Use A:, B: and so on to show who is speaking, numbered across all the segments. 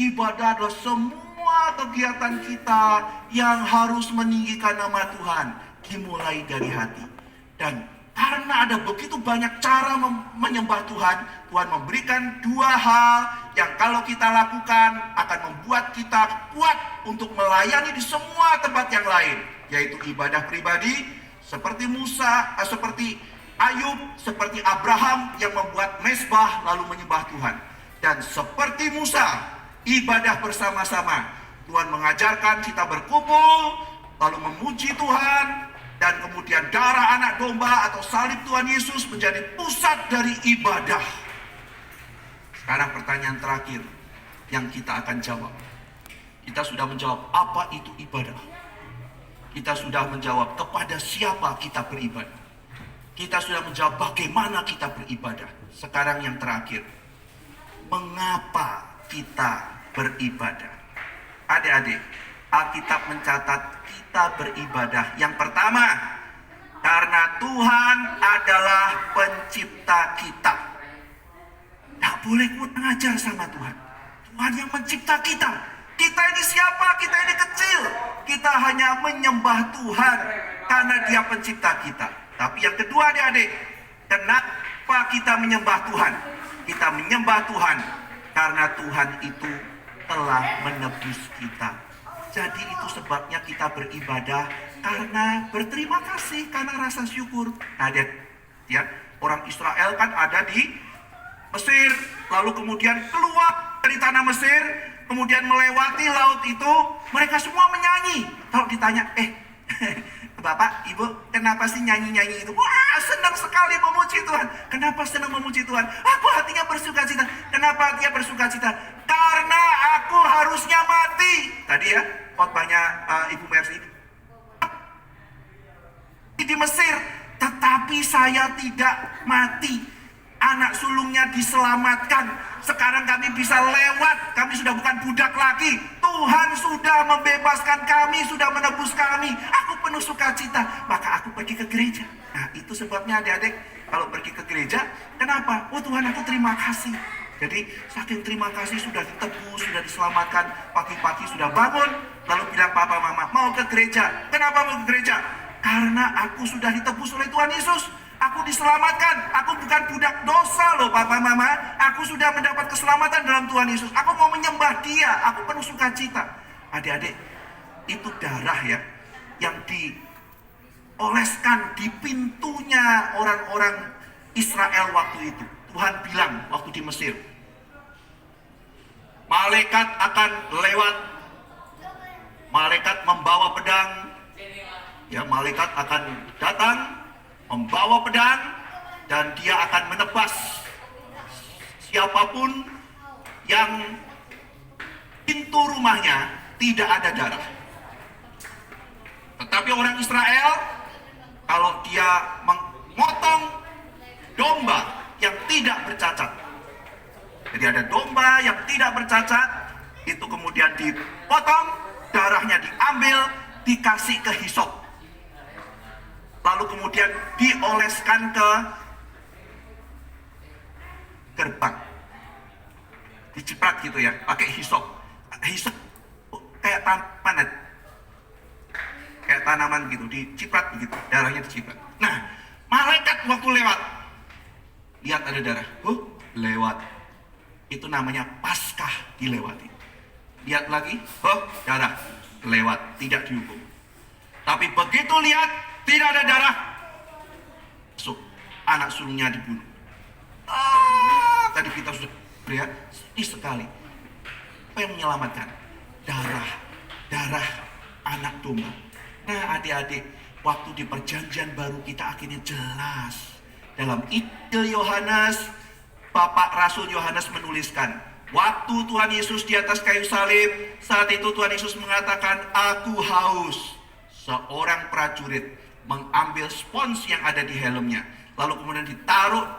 A: Ibadah adalah semua kegiatan kita yang harus meninggikan nama Tuhan, dimulai dari hati. Dan karena ada begitu banyak cara menyembah Tuhan, Tuhan memberikan dua hal yang kalau kita lakukan akan membuat kita kuat untuk melayani di semua tempat yang lain, yaitu ibadah pribadi, seperti Musa, seperti Ayub, seperti Abraham yang membuat mezbah lalu menyembah Tuhan. Dan seperti Musa, ibadah bersama-sama. Tuhan mengajarkan kita berkumpul, lalu memuji Tuhan, dan kemudian darah anak domba atau salib Tuhan Yesus menjadi pusat dari ibadah. Sekarang pertanyaan terakhir yang kita akan jawab. Kita sudah menjawab apa itu ibadah. Kita sudah menjawab kepada siapa kita beribadah. Kita sudah menjawab bagaimana kita beribadah. Sekarang yang terakhir, mengapa kita beribadah? Adik-adik, Alkitab mencatat kita beribadah. Yang pertama, karena Tuhan adalah pencipta kita. Tidak boleh kurang ajar sama Tuhan. Tuhan yang mencipta kita. Kita ini siapa? Kita ini kecil. Kita hanya menyembah Tuhan karena Dia pencipta kita. Tapi yang kedua, adik-adik, kenapa kita menyembah Tuhan? Kita menyembah Tuhan karena Tuhan itu telah menebus kita. Jadi itu sebabnya kita beribadah, karena berterima kasih, karena rasa syukur. Nah, ya, orang Israel kan ada di Mesir, lalu kemudian keluar dari tanah Mesir, kemudian melewati laut itu, mereka semua menyanyi. Kalau ditanya, Bapak, Ibu, kenapa sih nyanyi-nyanyi itu? Wah, senang sekali memuji Tuhan. Kenapa senang memuji Tuhan? Aku hatinya bersukacita. Kenapa hatinya bersukacita? Karena aku harusnya mati. Tadi ya, khotbahnya Ibu Mercy. Di Mesir, tetapi saya tidak mati. Anak sulungnya diselamatkan. Sekarang kami bisa lewat. Kami sudah bukan budak lagi. Tuhan sudah membebaskan kami, sudah menebus kami. Aku penuh sukacita. Maka aku pergi ke gereja. Nah, itu sebabnya adik-adik, kalau pergi ke gereja, kenapa? Oh Tuhan, aku terima kasih. Jadi saking terima kasih, sudah ditebus, sudah diselamatkan. Pagi-pagi sudah bangun, lalu bilang papa mama, mau ke gereja. Kenapa mau ke gereja? Karena aku sudah ditebus oleh Tuhan Yesus. Aku diselamatkan. Aku bukan budak dosa loh papa mama. Aku sudah mendapat keselamatan dalam Tuhan Yesus. Aku mau menyembah Dia. Aku penuh sukacita. Adik-adik, itu darah ya, yang dioleskan di pintunya orang-orang Israel waktu itu. Tuhan bilang waktu di Mesir, malaikat akan lewat. Malaikat membawa pedang. Ya, malaikat akan datang membawa pedang, dan dia akan menebas siapapun yang pintu rumahnya tidak ada darah. Tetapi orang Israel, kalau dia memotong domba yang tidak bercacat, jadi ada domba yang tidak bercacat, itu kemudian dipotong, darahnya diambil, dikasih ke hisop, lalu kemudian dioleskan ke gerbang, diciprat gitu ya, pakai hisop. Hisop kayak tanaman, gitu, diciprat begitu, darahnya diciprat. Nah, malaikat waktu lewat, lihat ada darah, lewat. Itu namanya Paskah, dilewati. Lihat lagi, darah, lewat, tidak dihukum. Tapi begitu lihat tidak ada darah, masuk, anak sulungnya dibunuh. Tadi kita sudah lihat, sedih sekali. Apa yang menyelamatkan? Darah anak domba. Nah, adik-adik, waktu di perjanjian baru kita akhirnya jelas. Dalam Injil Yohanes, Bapak Rasul Yohanes menuliskan, waktu Tuhan Yesus di atas kayu salib, saat itu Tuhan Yesus mengatakan, aku haus. Seorang prajurit mengambil spons yang ada di helmnya, lalu kemudian ditaruh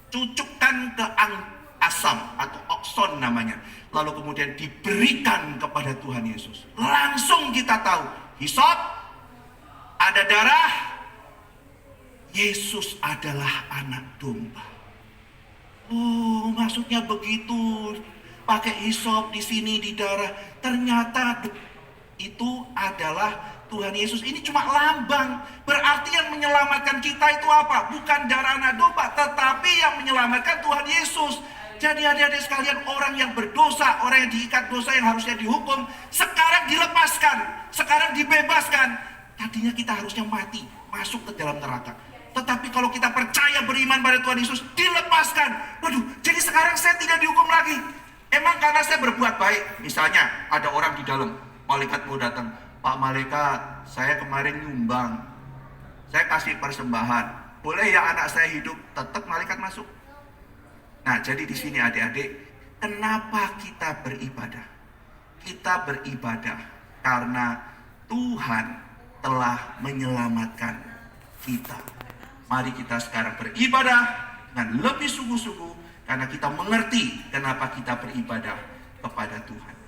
A: cucukkan ke asam atau okson namanya, lalu kemudian diberikan kepada Tuhan Yesus. Langsung kita tahu, hisop, ada darah, Yesus adalah anak domba. Oh, maksudnya begitu. Pakai hisop di sini di darah. Ternyata itu adalah Tuhan Yesus. Ini cuma lambang. Berarti yang menyelamatkan kita itu apa? Bukan darah anak domba, tetapi yang menyelamatkan Tuhan Yesus. Jadi adik-adik sekalian, orang yang berdosa, orang yang diikat dosa yang harusnya dihukum, sekarang dilepaskan, sekarang dibebaskan. Tadinya kita harusnya mati, masuk ke dalam neraka. Tetapi kalau kita percaya beriman pada Tuhan Yesus, dilepaskan. Waduh, jadi sekarang saya tidak dihukum lagi. Emang karena saya berbuat baik. Misalnya ada orang di dalam, malaikat mau datang. Pak malaikat, saya kemarin nyumbang, saya kasih persembahan. Boleh ya anak saya hidup? Tetap malaikat masuk. Nah, jadi di sini adik-adik, kenapa kita beribadah? Kita beribadah karena Tuhan telah menyelamatkan kita. Mari kita sekarang beribadah dengan lebih sungguh-sungguh karena kita mengerti kenapa kita beribadah kepada Tuhan.